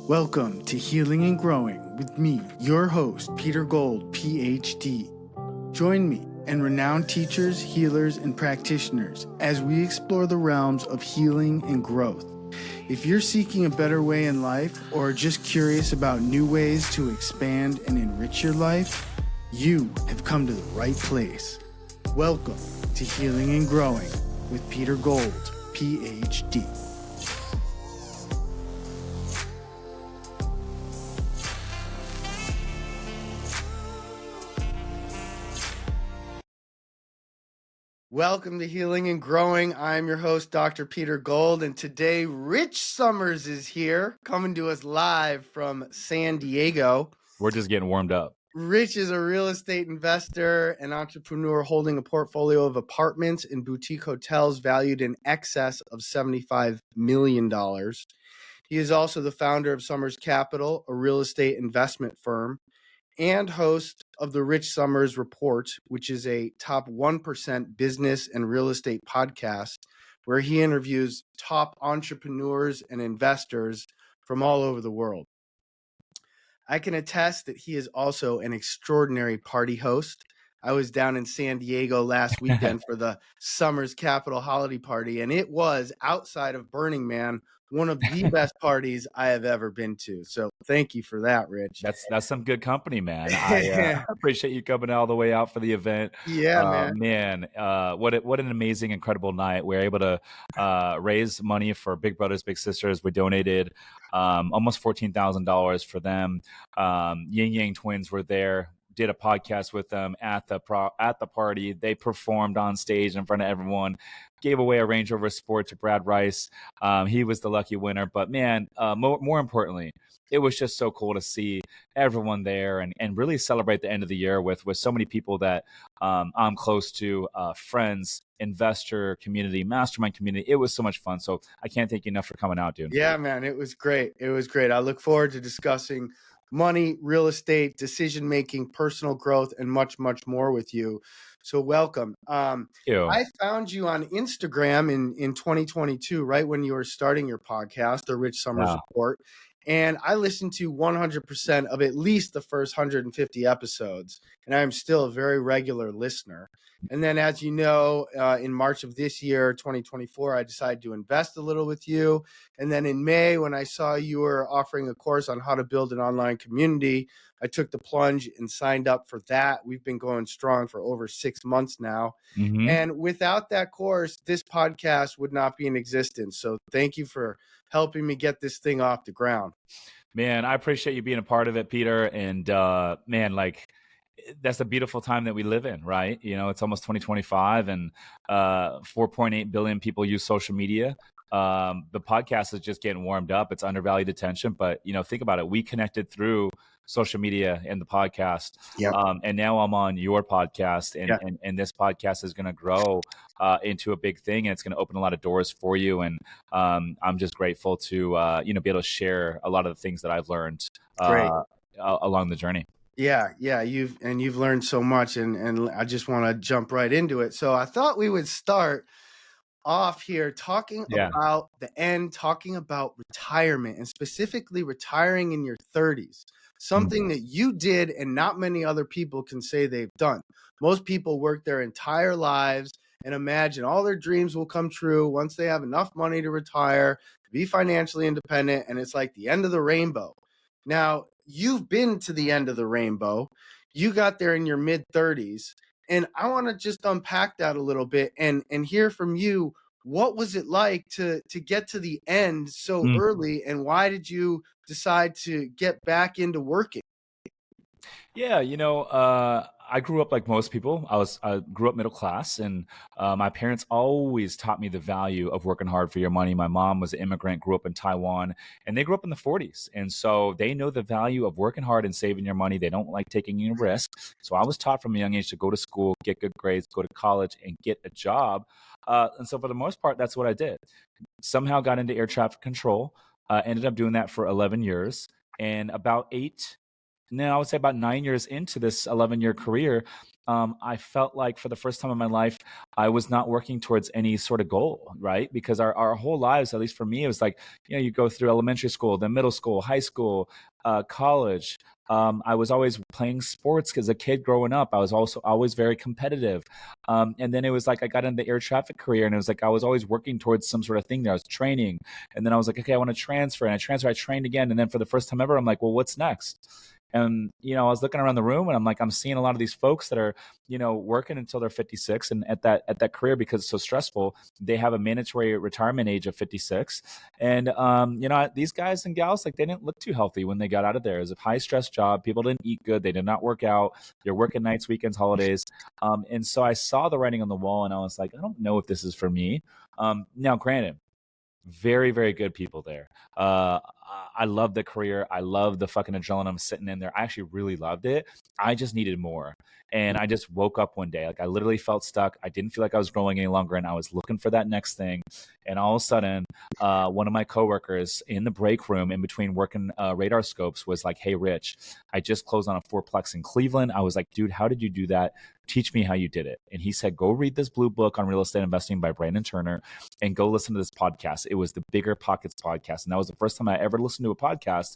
Welcome to Healing and Growing with me, your host, Peter Gold, PhD. Join me and renowned teachers, healers, and practitioners as we explore the realms of healing and growth. If you're seeking a better way in life or just curious about new ways to expand and enrich your life, you have come to the right place. Welcome to Healing and Growing with Peter Gold, PhD. Welcome to Healing and Growing. I'm your host, Dr. Peter Gold, and today Rich Summers is here, coming to us live from San Diego. We're just getting warmed up. Rich is a real estate investor and entrepreneur holding a portfolio of apartments and boutique hotels valued in excess of $75 million. He is also the founder of Summers Capital, a real estate investment firm, and host of the Rich Summers Report, which is a top 1% business and real estate podcast where he interviews top entrepreneurs and investors from all over the world. I can attest that he is also an extraordinary party host. I was down in San Diego last weekend for the Summers Capital holiday party, and it was, outside of Burning Man, one of the best parties I have ever been to. So thank you for that, Rich. That's some good company, man. I appreciate you coming all the way out for the event. Yeah, man. What an amazing, incredible night. We were able to raise money for Big Brothers Big Sisters. We donated almost $14,000 for them. Yin Yang twins were there. Did a podcast with them at the party. They performed on stage in front of everyone. Gave away a Range Rover Sport to Brad Rice. He was the lucky winner. But man, more importantly, it was just so cool to see everyone there and really celebrate the end of the year with so many people that I'm close to, friends, investor community, mastermind community. It was so much fun. So I can't thank you enough for coming out, dude. Yeah, man, it was great. It was great. I look forward to discussing money, real estate, decision-making, personal growth, and much, much more with you. So welcome. I found you on Instagram in 2022, right when you were starting your podcast, The Rich Summers Report. And I listened to 100% of at least the first 150 episodes. And I'm still a very regular listener. And then, as you know, in March of this year, 2024, I decided to invest a little with you. And then in May, when I saw you were offering a course on how to build an online community, I took the plunge and signed up for that. We've been going strong for over 6 months now. Mm-hmm. And without that course, this podcast would not be in existence. So thank you for helping me get this thing off the ground. Man, I appreciate you being a part of it, Peter. And man, like, that's a beautiful time that we live in, right? You know, it's almost 2025 and 4.8 billion people use social media. The podcast is just getting warmed up. It's undervalued attention, but you know, think about it. We connected through social media and the podcast. Yep. And now I'm on your podcast and this podcast is going to grow into a big thing and it's going to open a lot of doors for you. And I'm just grateful to, be able to share a lot of the things that I've learned along the journey. Yeah. You've learned so much and I just want to jump right into it. So I thought we would start off here talking about the end, talking about retirement and specifically retiring in your 30s. Something that you did and not many other people can say they've done. Most people work their entire lives and imagine all their dreams will come true once they have enough money to retire, to be financially independent, and it's like the end of the rainbow. Now, you've been to the end of the rainbow. You got there in your mid-30s, and I want to just unpack that a little bit and hear from you. What was it like to get to the end so early, and why did you decide to get back into working? Yeah, I grew up like most people. I grew up middle class, and my parents always taught me the value of working hard for your money. My mom was an immigrant, grew up in Taiwan, and they grew up in the 40s. And so they know the value of working hard and saving your money. They don't like taking any risk. So I was taught from a young age to go to school, get good grades, go to college, and get a job. And so for the most part, that's what I did. Somehow got into air traffic control, ended up doing that for 11 years. And about now I would say about 9 years into this 11-year career, I felt like for the first time in my life, I was not working towards any sort of goal, right? Because our whole lives, at least for me, it was like, you go through elementary school, then middle school, high school, college. I was always playing sports because a kid growing up. I was also always very competitive. And then it was like I got into the air traffic career, and it was like I was always working towards some sort of thing there. I was training. And then I was like, okay, I want to transfer. And I transferred, I trained again. And then for the first time ever, I'm like, well, what's next? And, I was looking around the room and I'm like, I'm seeing a lot of these folks that are, working until they're 56. And at that career, because it's so stressful, they have a mandatory retirement age of 56. And, these guys and gals, like they didn't look too healthy when they got out of there. It was a high stress job. People didn't eat good. They did not work out. They're working nights, weekends, holidays. And so I saw the writing on the wall and I was like, I don't know if this is for me. Now, granted, very, very good people there. I love the career. I love the fucking adrenaline I'm sitting in there. I actually really loved it. I just needed more. And I just woke up one day, like I literally felt stuck. I didn't feel like I was growing any longer. And I was looking for that next thing. And all of a sudden, one of my coworkers in the break room in between working radar scopes was like, hey, Rich, I just closed on a fourplex in Cleveland. I was like, dude, how did you do that? Teach me how you did it. And he said, go read this blue book on real estate investing by Brandon Turner and go listen to this podcast. It was the Bigger Pockets podcast. And that was the first time I ever listened to a podcast.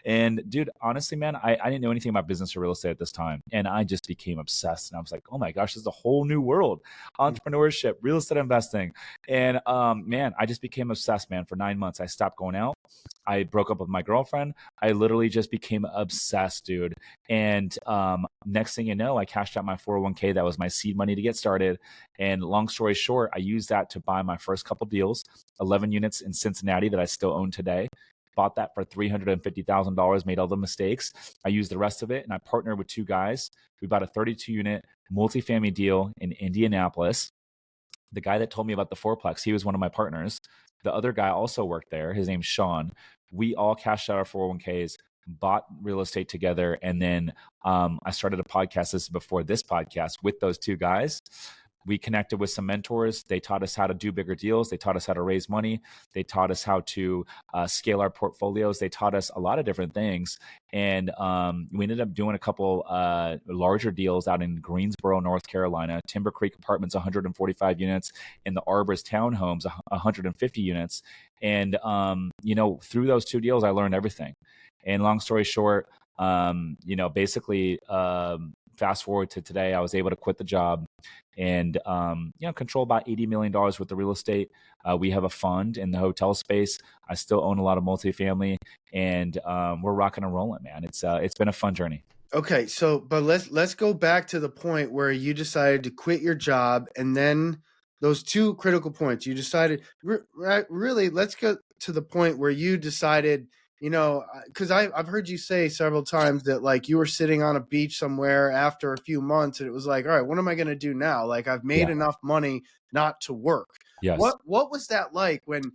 And dude, honestly, man, I didn't know anything about business or real estate at this time. And I just became obsessed. And I was like, oh my gosh, this is a whole new world. Entrepreneurship, real estate investing. And man, I just became obsessed, man. For 9 months, I stopped going out. I broke up with my girlfriend. I literally just became obsessed, dude. And next thing you know, I cashed out my 401k. That was my seed money to get started. And long story short, I used that to buy my first couple deals, 11 units in Cincinnati that I still own today. Bought that for $350,000, made all the mistakes. I used the rest of it and I partnered with two guys. We bought a 32 unit multifamily deal in Indianapolis. The guy that told me about the fourplex, he was one of my partners. The other guy also worked there. His name's Sean. We all cashed out our 401ks, bought real estate together. And then I started a podcast. This is before this podcast with those two guys. We connected with some mentors. They taught us how to do bigger deals. They taught us how to raise money. They taught us how to scale our portfolios. They taught us a lot of different things. And we ended up doing a couple larger deals out in Greensboro, North Carolina, Timber Creek Apartments, 145 units, and the Arbors Townhomes, 150 units. And, through those two deals, I learned everything. And long story short, basically, fast forward to today, I was able to quit the job and, control about $80 million worth of real estate. We have a fund in the hotel space. I still own a lot of multifamily and we're rocking and rolling, man. It's been a fun journey. Okay. So, but let's go back to the point where you decided to quit your job and then those two critical points you decided really, let's go to the point where you decided, because I've heard you say several times that like you were sitting on a beach somewhere after a few months and it was like, all right, what am I going to do now? Like I've made enough money not to work. Yes. What was that like when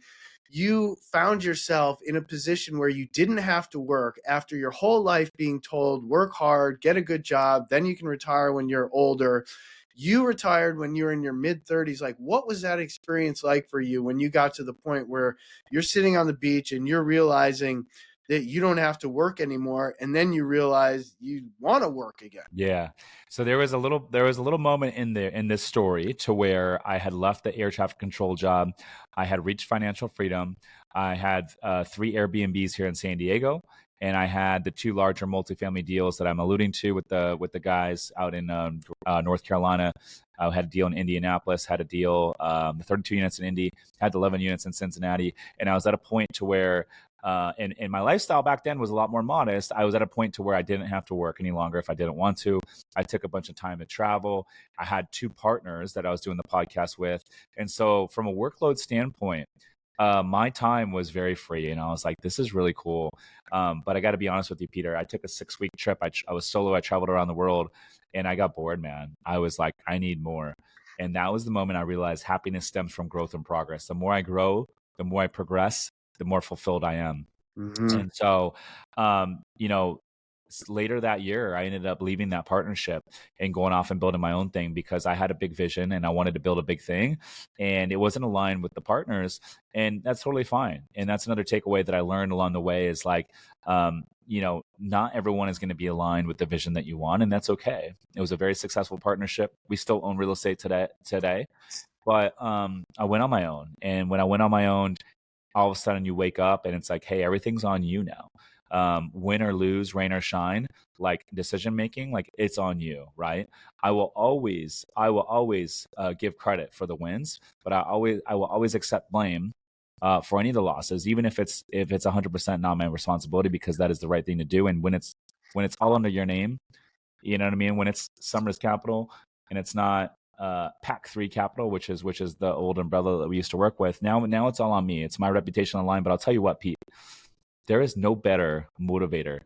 you found yourself in a position where you didn't have to work after your whole life being told, work hard, get a good job, then you can retire when you're older? You retired when you were in your mid 30s. Like, what was that experience like for you when you got to the point where you're sitting on the beach and you're realizing that you don't have to work anymore, and then you realize you want to work again? Yeah. So there was a little moment in this story to where I had left the air traffic control job. I had reached financial freedom. I had 3 Airbnbs here in San Diego. And I had the 2 larger multifamily deals that I'm alluding to with the guys out in North Carolina. I had a deal in Indianapolis, had a deal, 32 units in Indy, had 11 units in Cincinnati. And I was at a point to where, and my lifestyle back then was a lot more modest. I was at a point to where I didn't have to work any longer if I didn't want to. I took a bunch of time to travel. I had 2 partners that I was doing the podcast with. And so from a workload standpoint, my time was very free and I was like, this is really cool. But I got to be honest with you, Peter, I took a 6-week trip. I was solo. I traveled around the world and I got bored, man. I was like, I need more. And that was the moment I realized happiness stems from growth and progress. The more I grow, the more I progress, the more fulfilled I am. Mm-hmm. And so, later that year, I ended up leaving that partnership and going off and building my own thing because I had a big vision and I wanted to build a big thing and it wasn't aligned with the partners, and that's totally fine. And that's another takeaway that I learned along the way is like, not everyone is going to be aligned with the vision that you want, and that's okay. It was a very successful partnership. We still own real estate today, but I went on my own, and when I went on my own, all of a sudden you wake up and it's like, hey, everything's on you now. Win or lose, rain or shine, like decision making, like it's on you, right? I will always give credit for the wins, but I will always accept blame for any of the losses, even if it's 100% not my responsibility, because that is the right thing to do. And when it's all under your name, you know what I mean? When it's Summers Capital and it's not Pack 3 Capital, which is the old umbrella that we used to work with. Now it's all on me. It's my reputation on the line. But I'll tell you what, Pete, there is no better motivator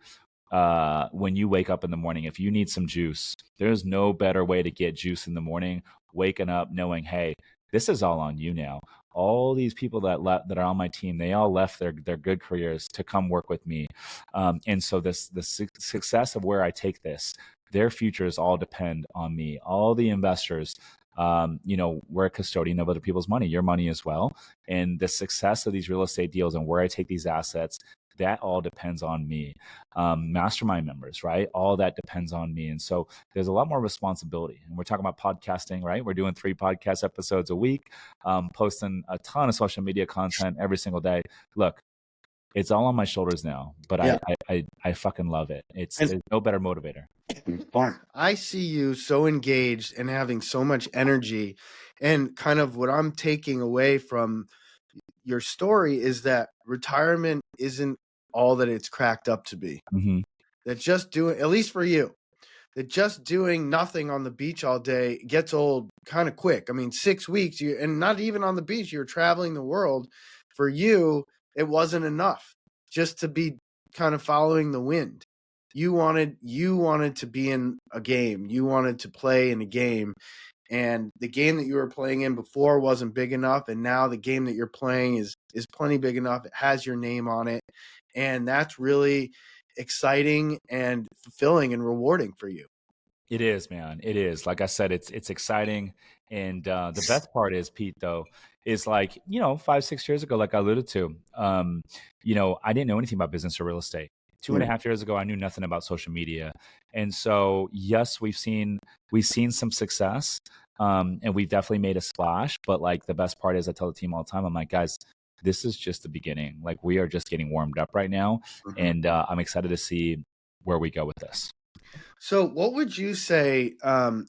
when you wake up in the morning. If you need some juice, there's no better way to get juice in the morning, waking up knowing, hey, this is all on you now. All these people that are on my team, they all left their good careers to come work with me. And so the success of where I take this, their futures all depend on me. All the investors, we're a custodian of other people's money, your money as well. And the success of these real estate deals and where I take these assets, that all depends on me. Mastermind members, right? All that depends on me. And so there's a lot more responsibility. And we're talking about podcasting, right? We're doing 3 podcast episodes a week, posting a ton of social media content every single day. Look, it's all on my shoulders now, but yeah. I fucking love it. There's no better motivator. I see you so engaged and having so much energy, and kind of what I'm taking away from your story is that retirement isn't all that it's cracked up to be. Mm-hmm. That just doing, at least for you, that just doing nothing on the beach all day gets old kind of quick. I mean, 6 weeks, and not even on the beach, you're traveling the world. For you, it wasn't enough just to be kind of following the wind. You wanted to be in a game. You wanted to play in a game. And the game that you were playing in before wasn't big enough. And now the game that you're playing is plenty big enough. It has your name on it. And that's really exciting and fulfilling and rewarding for you. It is, man. It is. Like I said, it's exciting. And the best part is, Pete, though, is like, 5-6 years ago, like I alluded to, I didn't know anything about business or real estate. 2.5 years ago, I knew nothing about social media. And so, yes, we've seen some success, and we've definitely made a splash. But like the best part is, I tell the team all the time, I'm like, guys, this is just the beginning. Like we are just getting warmed up right now. Mm-hmm. And I'm excited to see where we go with this. So what would you say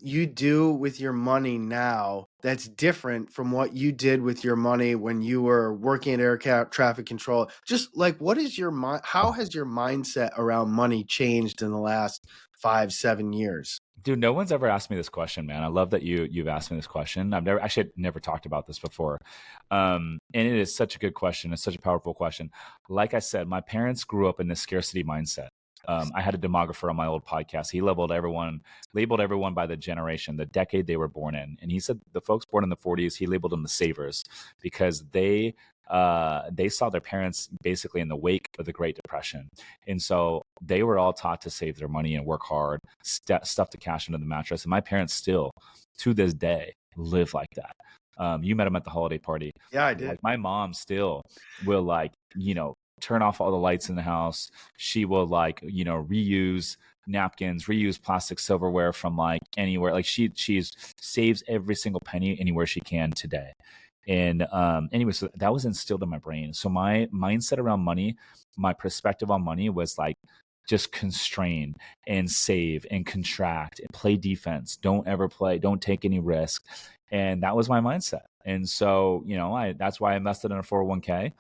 you do with your money now that's different from what you did with your money when you were working at air traffic control? Just like, what is how has your mindset around money changed in the last 5-7 years? Dude, no one's ever asked me this question, man. I love that you've asked me this question. I've never talked about this before. And it is such a good question. It's such a powerful question. Like I said, my parents grew up in this scarcity mindset. I had a demographer on my old podcast. He labeled everyone by the generation, the decade they were born in. And he said the folks born in the 40s, he labeled them the savers because they saw their parents basically in the wake of the Great Depression. And so they were all taught to save their money and work hard, stuff the cash into the mattress. And my parents still, to this day, live like that. You met them at the holiday party. Yeah, I did. Like, my mom still will turn off all the lights in the house. She will reuse napkins, reuse plastic silverware from like anywhere. Like she's saves every single penny anywhere she can today. And anyway, so that was instilled in my brain. So my mindset around money, my perspective on money was like just constrain and save and contract and play defense. Don't ever play. Don't take any risk. And that was my mindset. And so, that's why I invested in a 401k.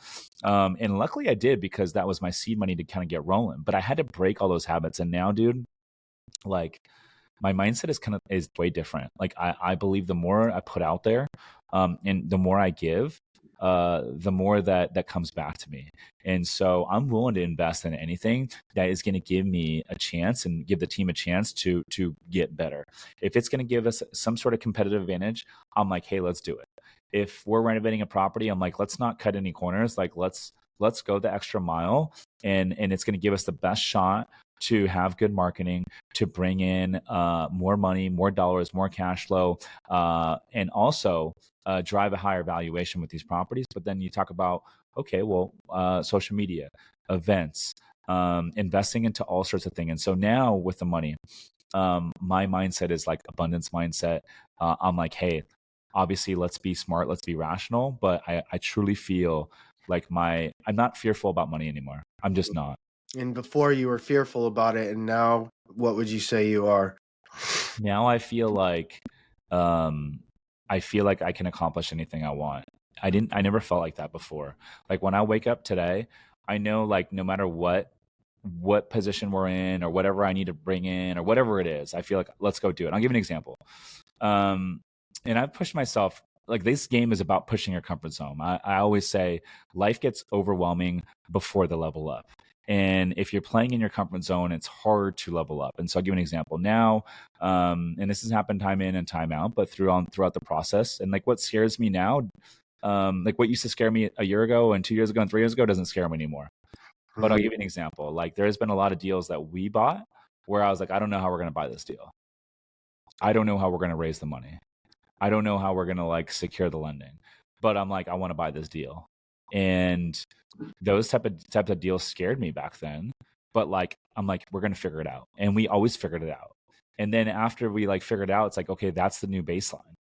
And luckily I did, because that was my seed money to kind of get rolling. But I had to break all those habits. And now, dude, like my mindset is way different. Like I believe the more I put out there, and the more I give, the more that comes back to me. And so I'm willing to invest in anything that is going to give me a chance and give the team a chance to get better. If it's going to give us some sort of competitive advantage, I'm like, hey, let's do it. If we're renovating a property, I'm like, let's not cut any corners. Like let's go the extra mile, and it's going to give us the best shot to have good marketing, to bring in more money, more dollars, more cash flow, and also drive a higher valuation with these properties. But then you talk about, okay, well, social media, events, investing into all sorts of things. And so now with the money, my mindset is like abundance mindset. I'm like, hey, obviously let's be smart, let's be rational, but I truly feel like I'm not fearful about money anymore. I'm just not. And before you were fearful about it, and now what would you say you are? Now I feel like I can accomplish anything I want. I never felt like that before. Like when I wake up today, I know like no matter what position we're in or whatever I need to bring in or whatever it is, I feel like let's go do it. I'll give you an example. And I've pushed myself, like this game is about pushing your comfort zone. I always say life gets overwhelming before the level up. And if you're playing in your comfort zone, it's hard to level up. And so I'll give you an example now. And this has happened time in and time out, but throughout the process. And like what scares me now, like what used to scare me a year ago and 2 years ago and 3 years ago doesn't scare me anymore. But I'll give you an example. Like there's been a lot of deals that we bought where I was like, I don't know how we're going to buy this deal. I don't know how we're going to raise the money. I don't know how we're going to like secure the lending, but I'm like, I want to buy this deal. And those type of deals scared me back then, but like, I'm like, we're going to figure it out. And we always figured it out. And then after we like figured it out, it's like, okay, that's the new baseline.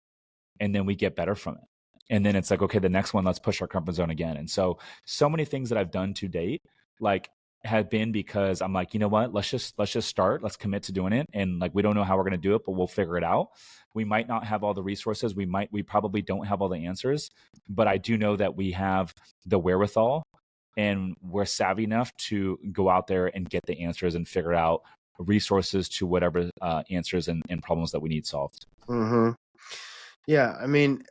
And then we get better from it. And then it's like, okay, the next one, let's push our comfort zone again. And so many things that I've done to date, like have been because I'm like, you know what, let's just start, let's commit to doing it. And like, we don't know how we're going to do it, but we'll figure it out. We might not have all the resources. We probably don't have all the answers, but I do know that we have the wherewithal and we're savvy enough to go out there and get the answers and figure out resources to whatever answers and problems that we need solved. Mm-hmm. Yeah. I mean,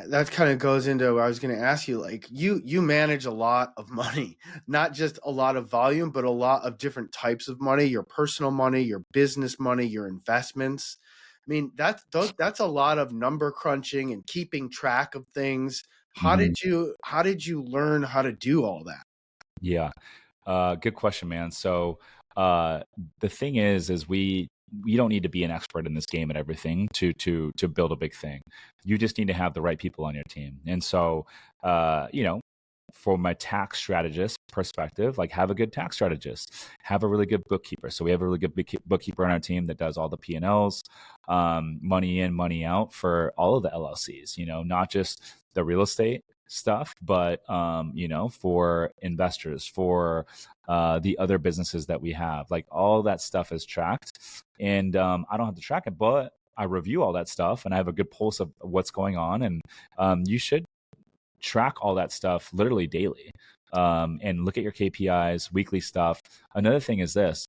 that kind of goes into what I was going to ask you. Like you manage a lot of money, not just a lot of volume, but a lot of different types of money, your personal money, your business money, your investments. I mean, that's a lot of number crunching and keeping track of things. How did you learn how to do all that? Yeah. Good question, man. So the thing is we don't need to be an expert in this game at everything to build a big thing. You just need to have the right people on your team. And so from my tax strategist perspective, like have a good tax strategist, have a really good bookkeeper. So we have a really good bookkeeper on our team that does all the P&Ls, money in, money out for all of the LLCs, not just the real estate stuff, but for investors, for the other businesses that we have, like all that stuff is tracked. And I don't have to track it, but I review all that stuff and I have a good pulse of what's going on. And you should track all that stuff literally daily, and look at your KPIs, weekly stuff. Another thing is this.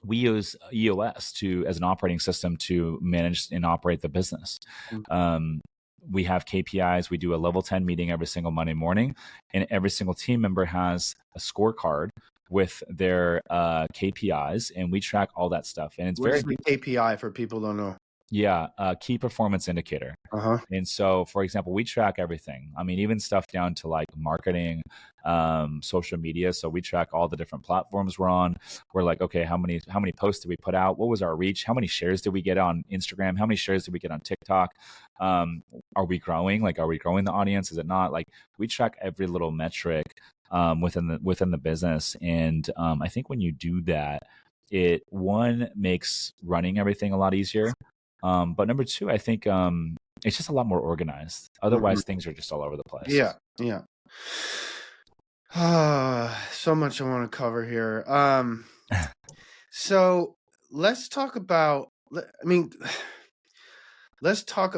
We use EOS as an operating system to manage and operate the business. We have KPIs. We do a level 10 meeting every single Monday morning, and every single team member has a scorecard with their KPIs, and we track all that stuff. And it's what is the KPI for people who don't know? Yeah, key performance indicator. And so, for example, we track everything. I mean, even stuff down to like marketing, social media. So we track all the different platforms we're on. We're like, okay, how many posts did we put out? What was our reach? How many shares did we get on Instagram? How many shares did we get on TikTok? Are we growing? Like, are we growing the audience? Is it not? Like, we track every little metric within the business. And I think when you do that, it makes running everything a lot easier. But number two, I think it's just a lot more organized. Otherwise, things are just all over the place. Yeah. So much I want to cover here. So let's talk about. Let's talk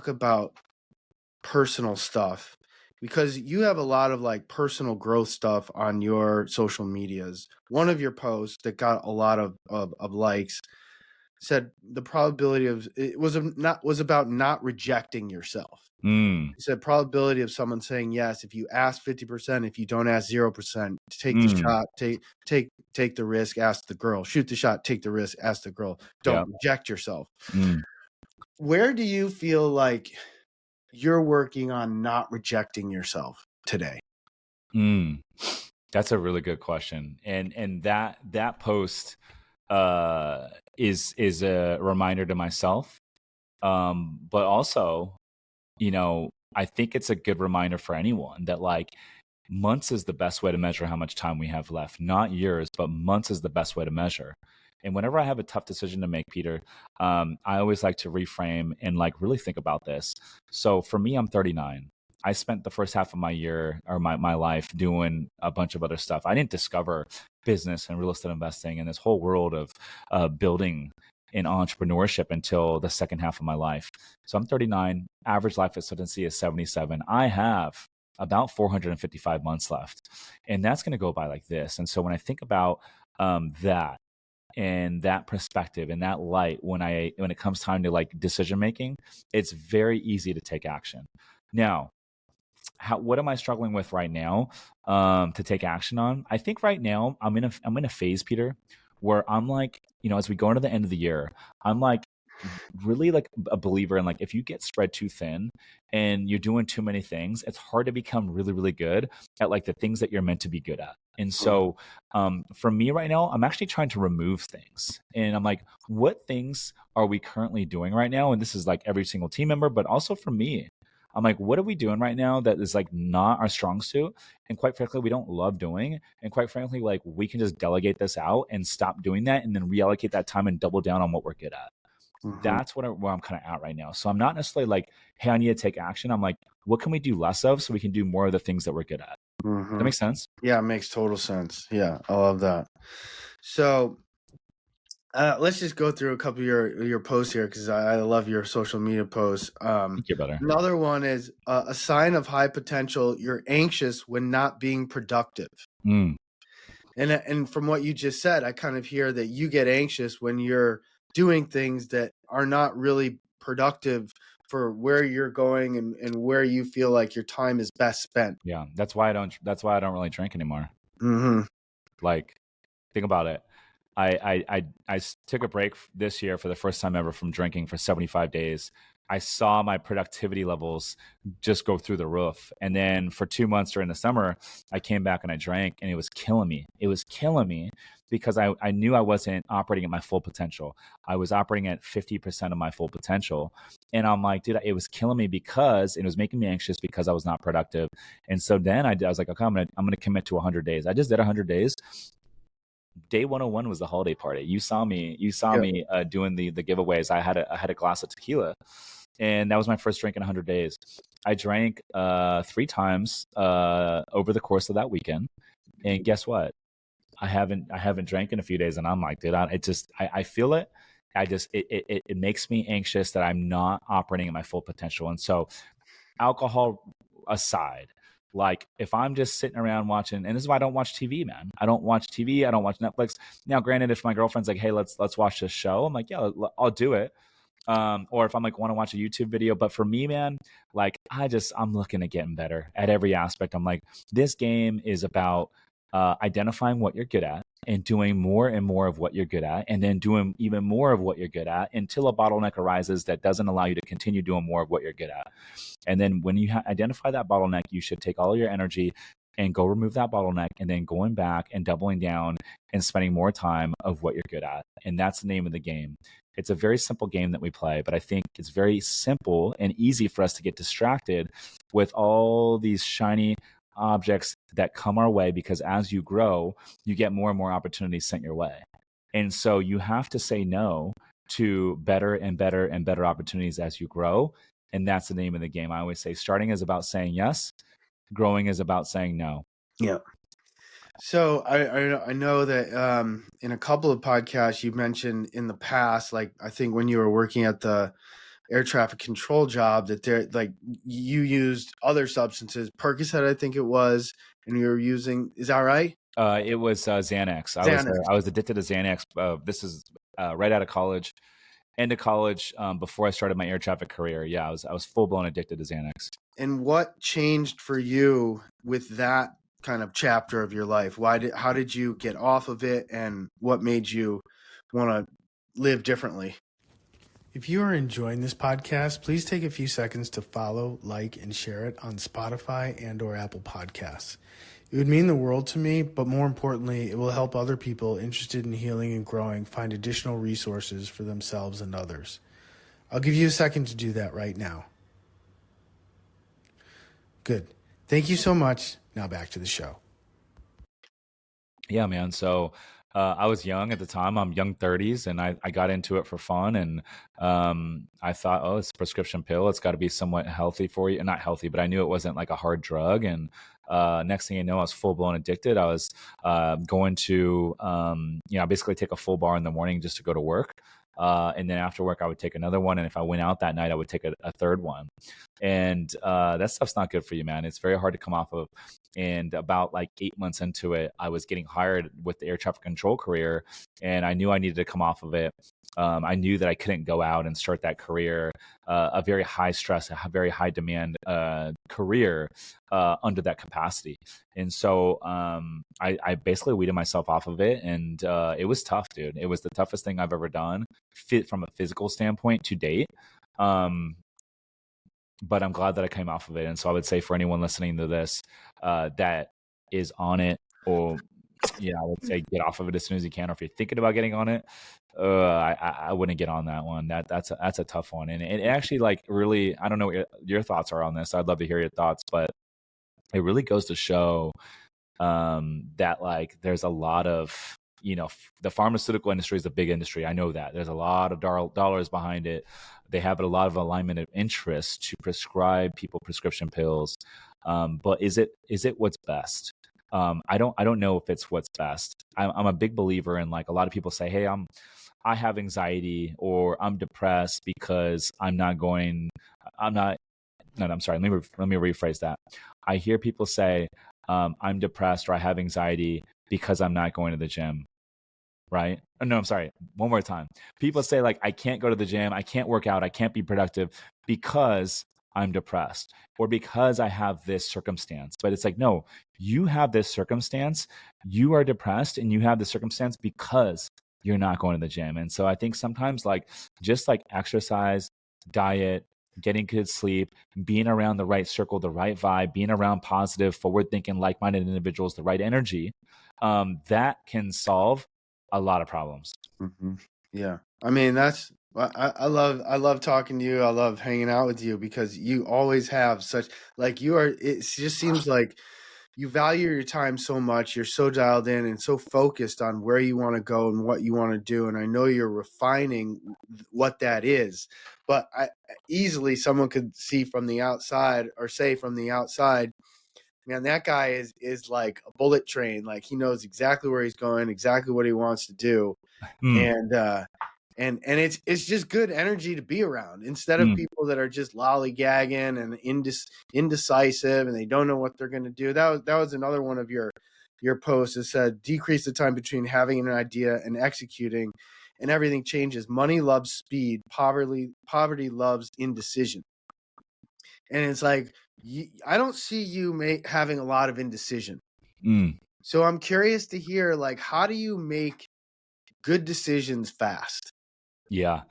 about personal stuff, because you have a lot of like personal growth stuff on your social medias. One of your posts that got a lot of likes said the probability of it was about not rejecting yourself. He said probability of someone saying yes if you ask 50%, if you don't ask 0%. Take the shot, take the risk, ask the girl. Shoot the shot, take the risk, ask the girl. Don't reject yourself. Where do you feel like you're working on not rejecting yourself today? That's a really good question. And that post is a reminder to myself, but also, I think it's a good reminder for anyone that like months is the best way to measure how much time we have left. Not years, but months is the best way to measure. And whenever I have a tough decision to make, Peter, I always like to reframe and like really think about this. So for me, I'm 39. I spent the first half of my year or my life doing a bunch of other stuff. I didn't discover business and real estate investing and this whole world of building in entrepreneurship until the second half of my life. So I'm 39. Average life expectancy is 77. I have about 455 months left, and that's going to go by like this. And so when I think about that and that perspective and that light, when it comes time to like decision making, it's very easy to take action. Now, what am I struggling with right now to take action on? I think right now I'm in a phase, Peter, where I'm like, as we go into the end of the year, I'm like really like a believer in like, if you get spread too thin and you're doing too many things, it's hard to become really, really good at like the things that you're meant to be good at. And so for me right now, I'm actually trying to remove things. And I'm like, what things are we currently doing right now? And this is like every single team member, but also for me. I'm like, what are we doing right now that is like not our strong suit? And quite frankly, we don't love doing. And quite frankly, like we can just delegate this out and stop doing that and then reallocate that time and double down on what we're good at. That's where I'm kind of at right now. So I'm not necessarily like, hey, I need to take action. I'm like, what can we do less of so we can do more of the things that we're good at? Does that make sense? Yeah, it makes total sense. Yeah, I love that. So let's just go through a couple of your posts here because I love your social media posts. Thank you, better. Another one is a sign of high potential. You're anxious when not being productive. And from what you just said, I kind of hear that you get anxious when you're doing things that are not really productive for where you're going and where you feel like your time is best spent. Yeah, that's why I don't really drink anymore. Like, think about it. I took a break this year for the first time ever from drinking for 75 days. I saw my productivity levels just go through the roof. And then for 2 months during the summer, I came back and I drank, and it was killing me. It was killing me because I knew I wasn't operating at my full potential. I was operating at 50% of my full potential. And I'm like, dude, it was killing me because it was making me anxious because I was not productive. And so then I was like, okay, I'm gonna commit to 100 days. I just did 100 days. Day 101 was the holiday party. You saw me doing the giveaways. I had a glass of tequila, and that was my first drink in 100 days. I drank 3 times over the course of that weekend, and guess what? I haven't drank in a few days, and I'm like, dude, I feel it. It makes me anxious that I'm not operating at my full potential. And so, alcohol aside, like if I'm just sitting around watching, and this is why I don't watch TV, man. I don't watch TV. I don't watch Netflix. Now, granted, if my girlfriend's like, hey, let's watch this show, I'm like, yeah, I'll do it. Or if I'm like want to watch a YouTube video. But for me, man, like I'm looking at getting better at every aspect. I'm like, this game is about identifying what you're good at and doing more and more of what you're good at, and then doing even more of what you're good at until a bottleneck arises that doesn't allow you to continue doing more of what you're good at. And then when you identify that bottleneck, you should take all your energy and go remove that bottleneck, and then going back and doubling down and spending more time of what you're good at. And that's the name of the game. It's a very simple game that we play, but I think it's very simple and easy for us to get distracted with all these shiny objects that come our way, because as you grow, you get more and more opportunities sent your way. And so you have to say no to better and better and better opportunities as you grow. And that's the name of the game. I always say starting is about saying yes. Growing is about saying no. Yeah. So I know that in a couple of podcasts you mentioned in the past, like I think when you were working at the air traffic control job, that there like you used other substances, Percocet, I think it was, and you were using. Is that right? It was Xanax. I was addicted to Xanax. This is right out of college. End of college, before I started my air traffic career. Yeah, I was full blown addicted to Xanax. And what changed for you with that kind of chapter of your life? How did you get off of it, and what made you want to live differently? If you are enjoying this podcast, please take a few seconds to follow, like, and share it on Spotify and/or Apple Podcasts. It would mean the world to me, but more importantly, it will help other people interested in healing and growing find additional resources for themselves and others. I'll give you a second to do that right now. Good. Thank you so much. Now back to the show. Yeah, man. So I was young at the time. I'm young 30s, and I got into it for fun. And I thought, oh, it's a prescription pill. It's got to be somewhat healthy for you. Not healthy, but I knew it wasn't like a hard drug. And next thing you know, I was full blown addicted. I was going to, basically take a full bar in the morning just to go to work. And then after work, I would take another one. And if I went out that night, I would take a third one. And that stuff's not good for you, man. It's very hard to come off of. And about like 8 months into it, I was getting hired with the air traffic control career, and I knew I needed to come off of it. I knew that I couldn't go out and start that career, a very high stress, a very high demand career under that capacity. And so I basically weeded myself off of it, and it was tough, dude. It was the toughest thing I've ever done from a physical standpoint to date. But I'm glad that I came off of it. And so I would say for anyone listening to this that is on it, or I would say get off of it as soon as you can. Or if you're thinking about getting on it, I wouldn't get on that one. That's a tough one. And it actually, like, really, I don't know what your thoughts are on this. I'd love to hear your thoughts, but it really goes to show that, like, there's a lot of, the pharmaceutical industry is a big industry. I know that there's a lot of dollars behind it. They have a lot of alignment of interest to prescribe people prescription pills. But is it what's best? I don't know if it's what's best. I'm a big believer in, like, a lot of people say, hey, I have anxiety, or I'm depressed because I'm sorry. Let me rephrase that. I hear people say, I'm depressed or I have anxiety because I'm not going to the gym. Right? No, I'm sorry. One more time. People say, like, I can't go to the gym, I can't work out, I can't be productive because I'm depressed, or because I have this circumstance. But it's like, no, you have this circumstance, you are depressed, and you have the circumstance because you're not going to the gym. And so I think sometimes, like, just like exercise, diet, getting good sleep, being around the right circle, the right vibe, being around positive, forward thinking, like-minded individuals, the right energy, that can solve a lot of problems. Mm-hmm. Yeah. I mean, I love talking to you. I love hanging out with you because you always have such, like, it just seems like you value your time so much. You're so dialed in and so focused on where you want to go and what you want to do. And I know you're refining what that is, but easily someone could see from the outside, or say from the outside, man, that guy is like a bullet train. Like, he knows exactly where he's going, exactly what he wants to do. And it's just good energy to be around, instead of people that are just lollygagging and indecisive and they don't know what they're going to do. That was another one of your posts that said, decrease the time between having an idea and executing, and everything changes. Money loves speed. Poverty loves indecision. And it's like, I don't see you having a lot of indecision. So I'm curious to hear, like, how do you make good decisions fast? Yeah.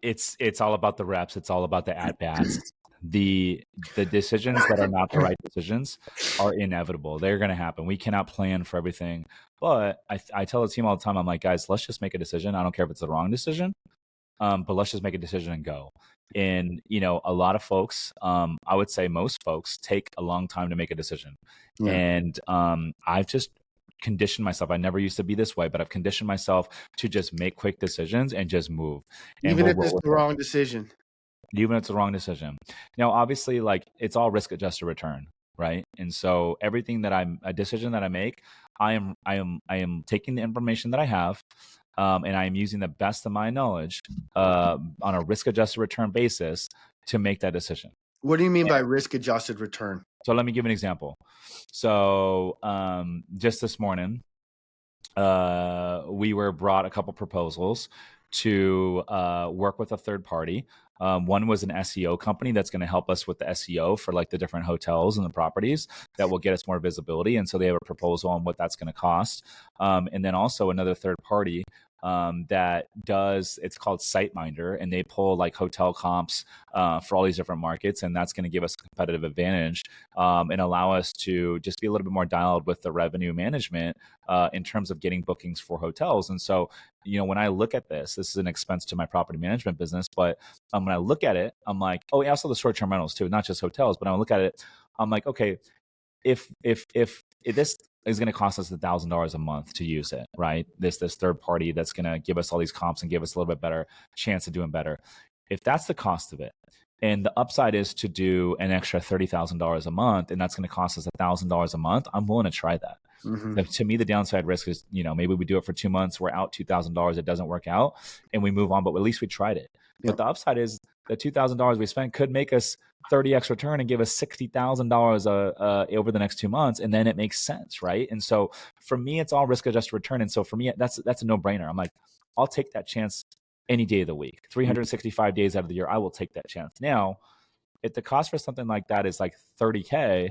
It's all about the reps. It's all about the at-bats. The decisions that are not the right decisions are inevitable. They're going to happen. We cannot plan for everything. But I tell the team all the time, I'm like, guys, let's just make a decision. I don't care if it's the wrong decision, but let's just make a decision and go. And, a lot of folks, I would say most folks, take a long time to make a decision. Yeah. And I've just conditioned myself. I never used to be this way, but I've conditioned myself to just make quick decisions and just move. Even if it's the wrong decision. Even if it's the wrong decision. Now, obviously, like, it's all risk-adjusted return, right? And so everything a decision that I make, I am taking the information that I have, and I am using the best of my knowledge on a risk-adjusted return basis to make that decision. What do you mean by risk-adjusted return? So let me give an example. So just this morning, we were brought a couple proposals to work with a third party. One was an SEO company that's going to help us with the SEO for, like, the different hotels and the properties that will get us more visibility. And so they have a proposal on what that's going to cost. And then also another third party that it's called SiteMinder, and they pull, like, hotel comps for all these different markets, and that's going to give us a competitive advantage and allow us to just be a little bit more dialed with the revenue management in terms of getting bookings for hotels. And so, when I look at this is an expense to my property management business, but when I look at it, I'm like, oh, also the short-term rentals too, not just hotels, but when I look at it, I'm like, okay, if this is going to cost us $1,000 a month to use it, right? This third party that's going to give us all these comps and give us a little bit better chance of doing better. If that's the cost of it, and the upside is to do an extra $30,000 a month, and that's going to cost us $1,000 a month, I'm willing to try that. To me, the downside risk is, maybe we do it for 2 months, we're out $2,000, it doesn't work out, and we move on, but at least we tried it. But the upside is the $2,000 we spent could make us 30x return and give us $60,000 over the next 2 months, and then it makes sense, right? And so for me, it's all risk-adjusted return, and so for me, that's a no-brainer. I'm like, I'll take that chance any day of the week, 365 days out of the year, I will take that chance. Now, if the cost for something like that is like $30K,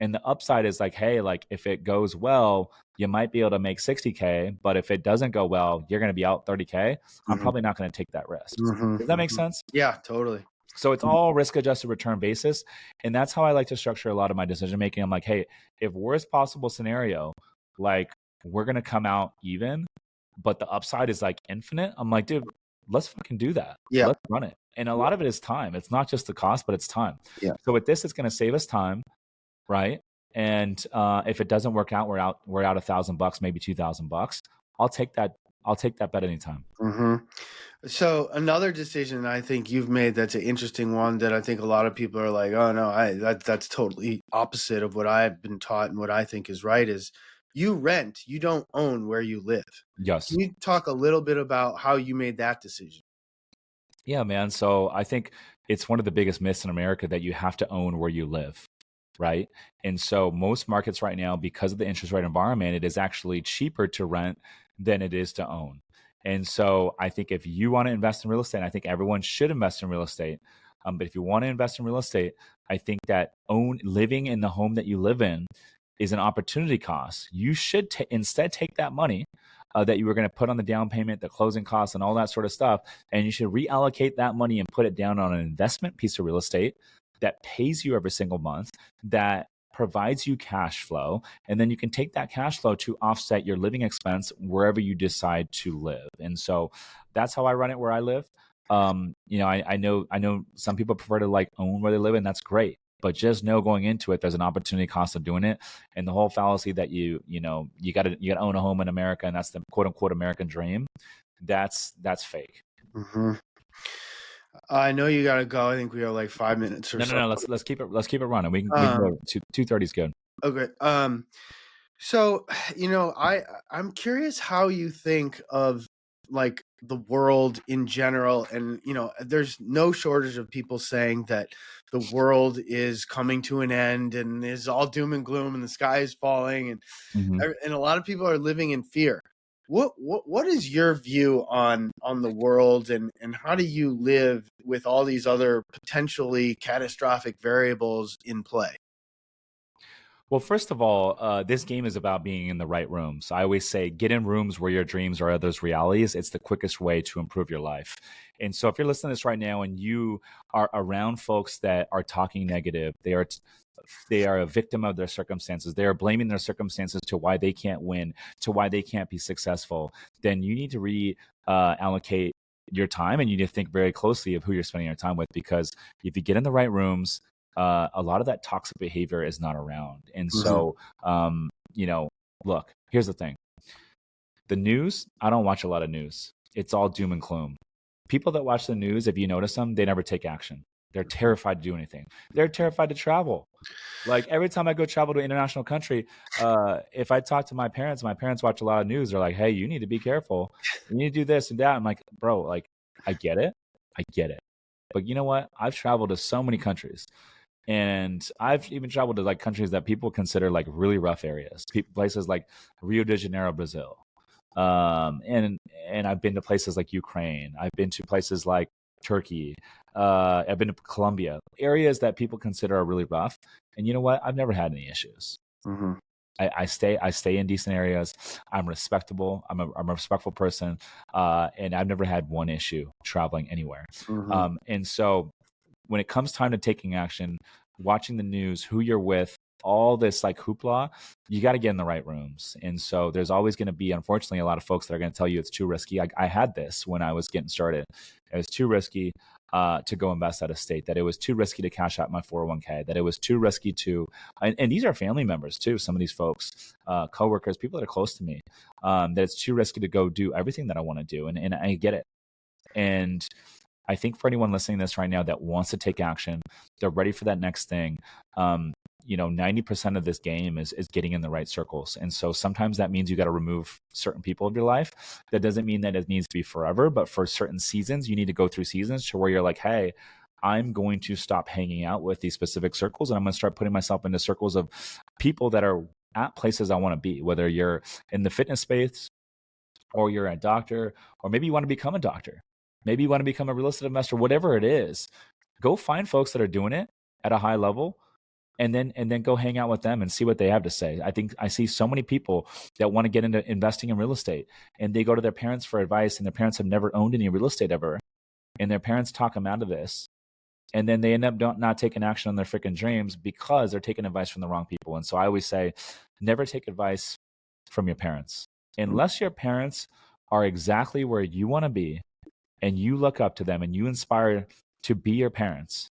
and the upside is like, hey, like if it goes well, you might be able to make $60K, but if it doesn't go well, you're going to be out $30K. I'm probably not going to take that risk. Does that make sense? Yeah, totally. So it's all risk-adjusted return basis. And that's how I like to structure a lot of my decision-making. I'm like, hey, if worst possible scenario, like we're going to come out even, but the upside is like infinite. I'm like, dude, let's fucking do that. Yeah. Let's run it. And a lot of it is time. It's not just the cost, but it's time. Yeah. So with this, it's going to save us time. Right. And if it doesn't work out, we're out $1,000, maybe $2,000. I'll take that bet anytime. So another decision I think you've made that's an interesting one that I think a lot of people are like, oh no, that's totally opposite of what I've been taught and what I think is right is you rent, you don't own where you live. Yes. Can you talk a little bit about how you made that decision? Yeah, man. So I think it's one of the biggest myths in America that you have to own where you live. Right. And so most markets right now, because of the interest rate environment, it is actually cheaper to rent than it is to own. And so I think if you want to invest in real estate, I think everyone should invest in real estate. But if you want to invest in real estate, I think that living in the home that you live in is an opportunity cost. You should instead take that money that you were going to put on the down payment, the closing costs, and all that sort of stuff, and you should reallocate that money and put it down on an investment piece of real estate that pays you every single month, that provides you cash flow, and then you can take that cash flow to offset your living expense wherever you decide to live. And so that's how I run it where I live. I know some people prefer to like own where they live, and that's great. But just know going into it, there's an opportunity cost of doing it, and the whole fallacy that you gotta own a home in America, and that's the quote unquote American dream. That's fake. I know you gotta go. I think we have like 5 minutes or so. No. Let's keep it running. We can go 2:30 is good. Okay. So I'm curious how you think of like the world in general, and there's no shortage of people saying that the world is coming to an end and is all doom and gloom and the sky is falling, and a lot of people are living in fear. What is your view on the world, and how do you live with all these other potentially catastrophic variables in play? Well, first of all, this game is about being in the right rooms. I always say, get in rooms where your dreams are others' realities. It's the quickest way to improve your life. And so if you're listening to this right now and you are around folks that are talking negative, they are a victim of their circumstances, they are blaming their circumstances to why they can't win, to why they can't be successful, then you need to reallocate your time, and you need to think very closely of who you're spending your time with, because if you get in the right rooms, a lot of that toxic behavior is not around. And so, look, here's the thing. The news, I don't watch a lot of news. It's all doom and gloom. People that watch the news, if you notice them, they never take action. They're terrified to do anything. They're terrified to travel. Like every time I go travel to an international country, if I talk to my parents watch a lot of news. They're like, hey, you need to be careful. You need to do this and that. I'm like, bro, like, I get it. But you know what? I've traveled to so many countries. And I've even traveled to like countries that people consider like really rough areas, places like Rio de Janeiro, Brazil. And I've been to places like Ukraine. I've been to places like Turkey. I've been to Colombia, areas that people consider are really rough. And you know what? I've never had any issues. I stay in decent areas. I'm respectable. I'm a respectful person. And I've never had one issue traveling anywhere. And so when it comes time to taking action, watching the news, who you're with, all this like hoopla, you got to get in the right rooms. And so there's always going to be, unfortunately, a lot of folks that are going to tell you it's too risky. I had this when I was getting started. It was too risky. to go invest out of state, that it was too risky to cash out my 401k, that it was too risky to, and these are family members too, some of these folks, coworkers, people that are close to me, that it's too risky to go do everything that I want to do. And I get it. And I think for anyone listening to this right now that wants to take action, they're ready for that next thing. 90% of this game is getting in the right circles. And so sometimes that means you got to remove certain people of your life. That doesn't mean that it needs to be forever, but for certain seasons, you need to go through seasons to where you're like, hey, I'm going to stop hanging out with these specific circles, and I'm going to start putting myself into circles of people that are at places I want to be, whether you're in the fitness space or you're a doctor, or maybe you want to become a doctor. Maybe you want to become a real estate investor, whatever it is. Go find folks that are doing it at a high level, and then go hang out with them and see what they have to say. I think I see so many people that want to get into investing in real estate, and they go to their parents for advice, and their parents have never owned any real estate ever. And their parents talk them out of this. And then they end up not taking action on their freaking dreams because they're taking advice from the wrong people. And so I always say, never take advice from your parents. Unless your parents are exactly where you want to be, and you look up to them and you inspire to be your parents,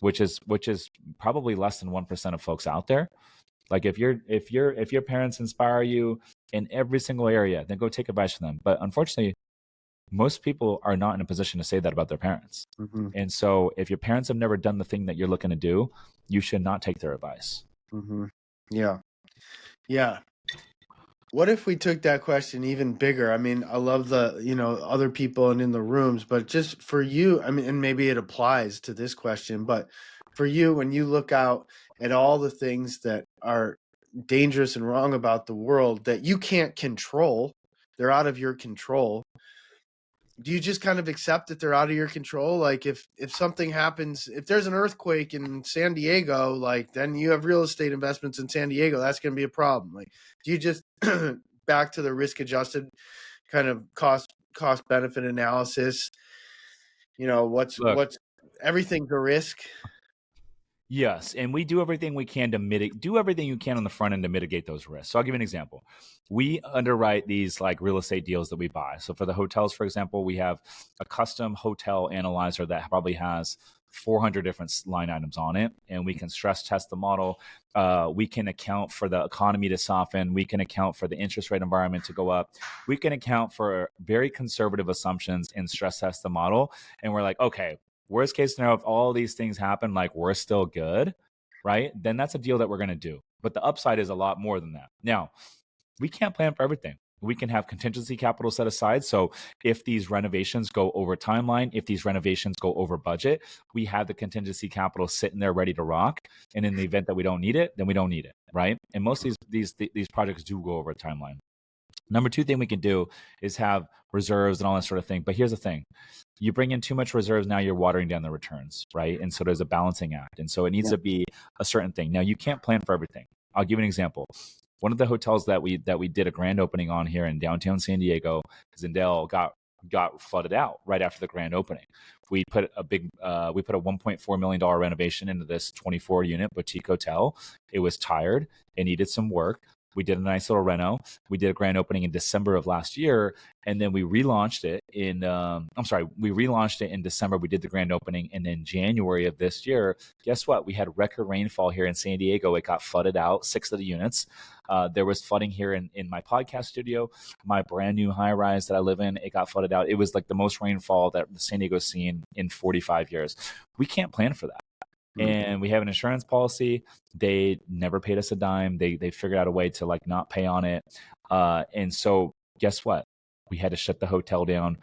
which is probably less than 1% of folks out there. Like if your parents inspire you in every single area, then go take advice from them. But unfortunately, most people are not in a position to say that about their parents. Mm-hmm. And so if your parents have never done the thing that you're looking to do, you should not take their advice. Mm-hmm. Yeah. What if we took that question even bigger? I mean, I love the, other people and in the rooms, but just for you, I mean, and maybe it applies to this question, but for you, when you look out at all the things that are dangerous and wrong about the world that you can't control, they're out of your control. Do you just kind of accept that they're out of your control? Like if something happens, if there's an earthquake in San Diego, like then you have real estate investments in San Diego, that's going to be a problem. Like, do you just back to the risk adjusted kind of cost benefit analysis? What's everything's a risk. Yes, and we do everything we can to do everything you can on the front end to mitigate those risks. So I'll give you an example. We underwrite these like real estate deals that we buy. So for the hotels, for example, we have a custom hotel analyzer that probably has 400 different line items on it, and we can stress test the model. We can account for the economy to soften. We can account for the interest rate environment to go up. We can account for very conservative assumptions and stress test the model. And we're like, okay, worst case scenario, if all these things happen, like we're still good, right? Then that's a deal that we're going to do. But the upside is a lot more than that. Now, we can't plan for everything. We can have contingency capital set aside. So if these renovations go over timeline, if these renovations go over budget, we have the contingency capital sitting there ready to rock. And in the event that we don't need it, then we don't need it, right? And most of these projects do go over a timeline. Number two thing we can do is have reserves and all that sort of thing. But here's the thing. You bring in too much reserves, now you're watering down the returns, right? And so there's a balancing act. And so it needs to be a certain thing. Now, you can't plan for everything. I'll give you an example. One of the hotels that we did a grand opening on here in downtown San Diego, Zindale got flooded out right after the grand opening. We put a $1.4 million renovation into this 24 unit boutique hotel. It was tired. It needed some work. We did a nice little reno. We did a grand opening in December of last year, and then we relaunched it we relaunched it in December. We did the grand opening, and then January of this year, guess what? We had record rainfall here in San Diego. It got flooded out, 6 of the units. There was flooding here in my podcast studio, my brand new high rise that I live in. It got flooded out. It was like the most rainfall that San Diego's seen in 45 years. We can't plan for that. And we have an insurance policy. They never paid us a dime. They figured out a way to like not pay on it. And so guess what? We had to shut the hotel down.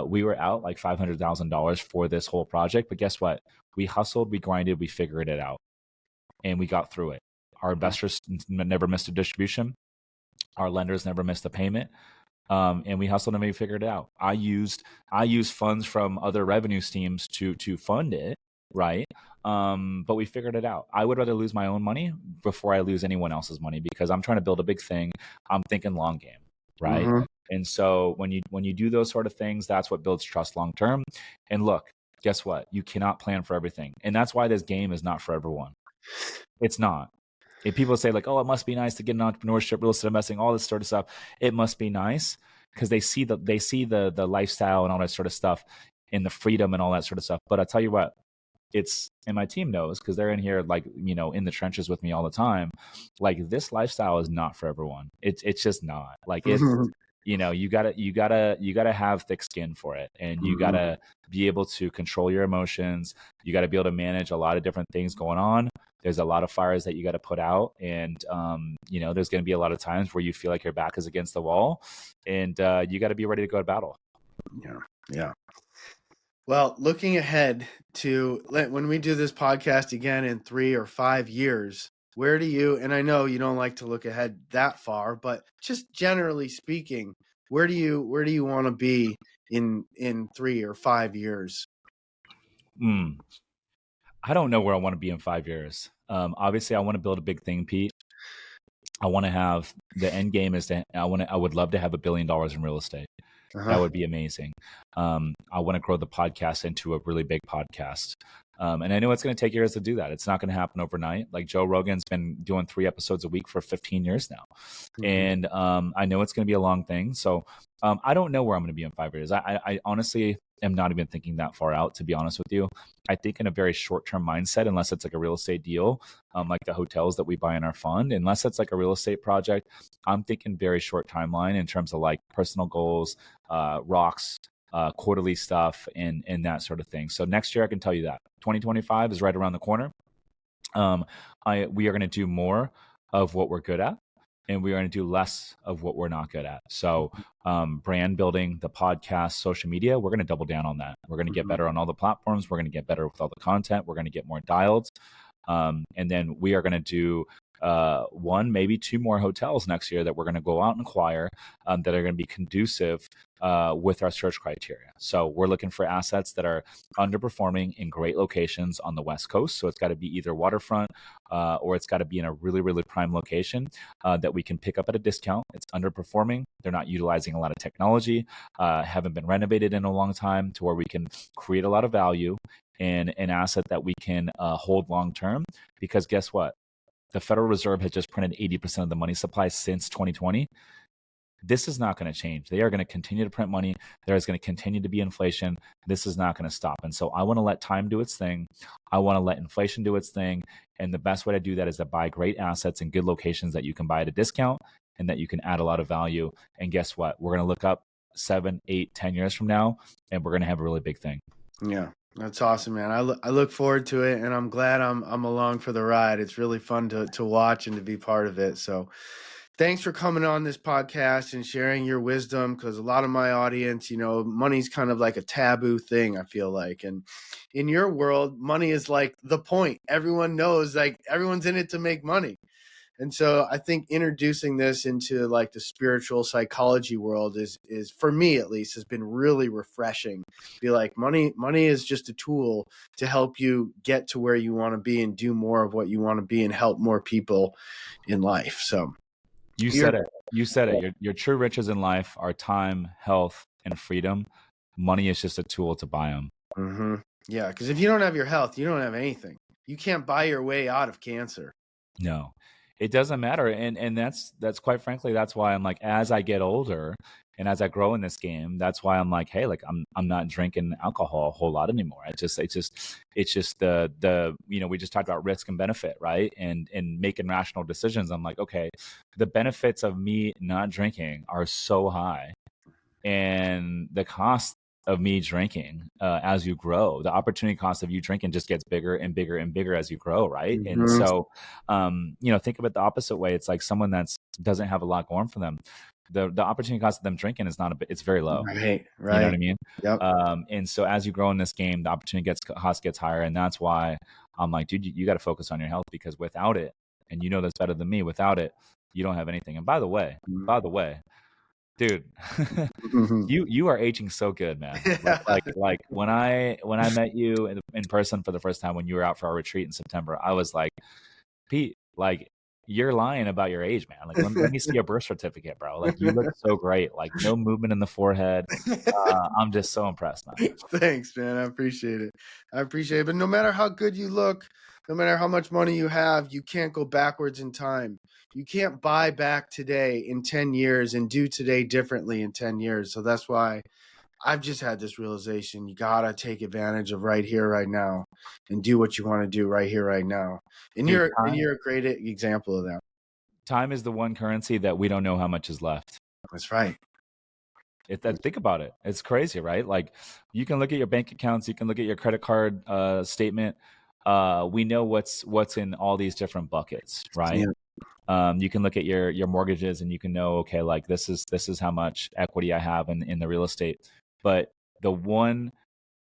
We were out like $500,000 for this whole project. But guess what? We hustled, we grinded, we figured it out, and we got through it. Our investors never missed a distribution. Our lenders never missed a payment. And we hustled and we figured it out. I used funds from other revenue streams to fund it. Right. But we figured it out. I would rather lose my own money before I lose anyone else's money, because I'm trying to build a big thing. I'm thinking long game. Right. Mm-hmm. And so when you do those sort of things, that's what builds trust long term. And look, guess what? You cannot plan for everything. And that's why this game is not for everyone. It's not. If people say like, oh, it must be nice to get an entrepreneurship, real estate investing, all this sort of stuff, it must be nice because they see the lifestyle and all that sort of stuff. and the freedom and all that sort of stuff. But I tell you what, and my team knows, because they're in here, like, in the trenches with me all the time. Like, this lifestyle is not for everyone. It's just not. Like, it's, you gotta have thick skin for it, and you gotta be able to control your emotions. You gotta be able to manage a lot of different things going on. There's a lot of fires that you got to put out, and there's going to be a lot of times where you feel like your back is against the wall, and you got to be ready to go to battle. Yeah. Well, looking ahead to when we do this podcast again in 3 or 5 years, where do you, and I know you don't like to look ahead that far, but just generally speaking, where do you want to be in 3 or 5 years? I don't know where I want to be in 5 years. Obviously, I want to build a big thing, Pete. I want to have, the end game is I would love to have $1 billion in real estate. That would be amazing. I want to grow the podcast into a really big podcast. And I know it's going to take years to do that. It's not going to happen overnight. Like, Joe Rogan's been doing 3 episodes a week for 15 years now. And I know it's going to be a long thing. So I don't know where I'm going to be in 5 years. I honestly am not even thinking that far out, to be honest with you. I think in a very short-term mindset, unless it's like a real estate deal, like the hotels that we buy in our fund, unless it's like a real estate project, I'm thinking very short timeline in terms of like personal goals, rocks, quarterly stuff, and that sort of thing. So next year, I can tell you that 2025 is right around the corner. We are going to do more of what we're good at, and we are going to do less of what we're not good at. So brand building, the podcast, social media, we're going to double down on that. We're going to get better on all the platforms. We're going to get better with all the content. We're going to get more dialed. And then we are going to do 1, maybe 2 more hotels next year that we're going to go out and acquire that are going to be conducive with our search criteria. So we're looking for assets that are underperforming in great locations on the West Coast. So it's got to be either waterfront or it's got to be in a really, really prime location that we can pick up at a discount. It's underperforming. They're not utilizing a lot of technology, haven't been renovated in a long time, to where we can create a lot of value in an asset that we can hold long term. Because guess what? The Federal Reserve has just printed 80% of the money supply since 2020. This is not going to change. They are going to continue to print money. There is going to continue to be inflation. This is not going to stop. And so I want to let time do its thing. I want to let inflation do its thing. And the best way to do that is to buy great assets in good locations that you can buy at a discount and that you can add a lot of value. And guess what? We're going to look up 7, 8, 10 years from now, and we're going to have a really big thing. Yeah. That's awesome, man. I look forward to it, and I'm glad I'm along for the ride. It's really fun to watch and to be part of it. So thanks for coming on this podcast and sharing your wisdom, because a lot of my audience, money's kind of like a taboo thing, I feel like. And in your world, money is like the point. Everyone knows, like, everyone's in it to make money. And so I think introducing this into like the spiritual psychology world is for me, at least, has been really refreshing. Be like, money is just a tool to help you get to where you want to be and do more of what you want to be and help more people in life. So you said it. Your true riches in life are time, health, and freedom. Money is just a tool to buy them. Yeah, because if you don't have your health, you don't have anything. You can't buy your way out of cancer. No. It doesn't matter. And that's quite frankly, that's why I'm like, as I get older and as I grow in this game, that's why I'm like, hey, like I'm not drinking alcohol a whole lot anymore. It's just the we just talked about risk and benefit, right? And making rational decisions. I'm like, okay, the benefits of me not drinking are so high, and the cost of me drinking as you grow, the opportunity cost of you drinking just gets bigger and bigger and bigger as you grow, right? And so think of it the opposite way. It's like someone that doesn't have a lot going for them, the opportunity cost of them drinking is not it's very low, right? You know what I mean? Yep. And so as you grow in this game, the opportunity cost gets higher, and that's why I'm like, dude, you got to focus on your health, because without it, and this better than me, without it, you don't have anything. And by the way, dude, you are aging so good, man. Like when I met you in person for the first time when you were out for our retreat in September, I was like, Pete, like, you're lying about your age, man. Like, let me see your birth certificate, bro. Like, you look so great. Like, no movement in the forehead. I'm just so impressed, man. Thanks, man. I appreciate it. But no matter how good you look, no matter how much money you have, you can't go backwards in time. You can't buy back today in 10 years and do today differently in 10 years. So that's why I've just had this realization. You gotta take advantage of right here, right now, and do what you want to do right here, right now. And Dude, you're a great example of that. Time is the one currency that we don't know how much is left. That's right. Think about it. It's crazy, right? Like, you can look at your bank accounts, you can look at your credit card statement. We know what's in all these different buckets, right? Yeah. You can look at your mortgages and you can know, okay, like this is how much equity I have in the real estate. But the one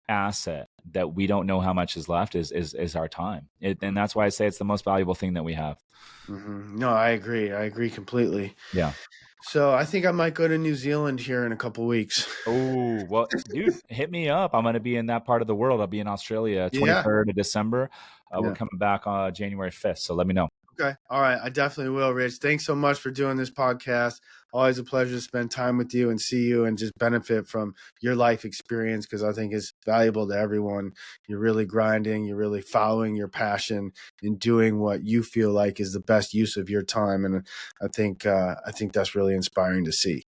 asset that we don't know how much is left is our time. And that's why I say it's the most valuable thing that we have. Mm-hmm. No, I agree. I agree completely. Yeah. So I think I might go to New Zealand here in a couple weeks. Oh, well, dude, hit me up. I'm going to be in that part of the world. I'll be in Australia, Yeah. 23rd of December. We're Yeah. coming back on January 5th. So let me know. Okay. All right. I definitely will, Rich. Thanks so much for doing this podcast. Always a pleasure to spend time with you and see you and just benefit from your life experience, because I think it's valuable to everyone. You're really grinding. You're really following your passion and doing what you feel like is the best use of your time. And I think that's really inspiring to see.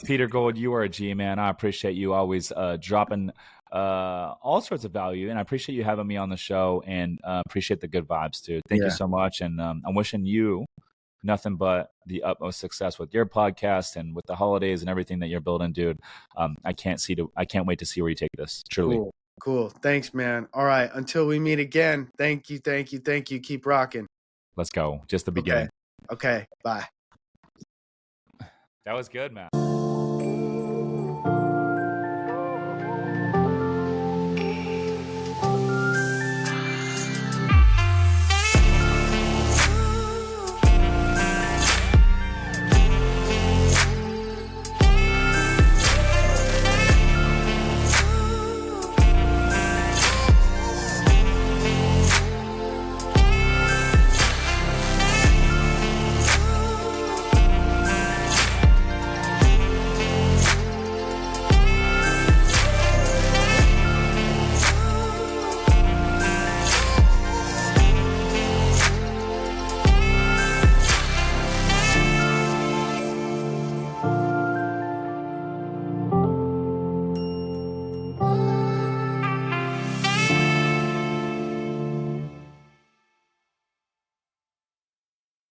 Peter Gold, you are a G, man. I appreciate you always dropping all sorts of value, and I appreciate you having me on the show, and appreciate the good vibes, dude. Thank you so much, and I'm wishing you nothing but the utmost success with your podcast and with the holidays and everything that you're building, dude. I can't wait to see where you take this. Truly. Cool. Thanks, man. All right. Until we meet again. Thank you. Keep rocking. Let's go. Just the beginning. Okay. Bye. That was good, man.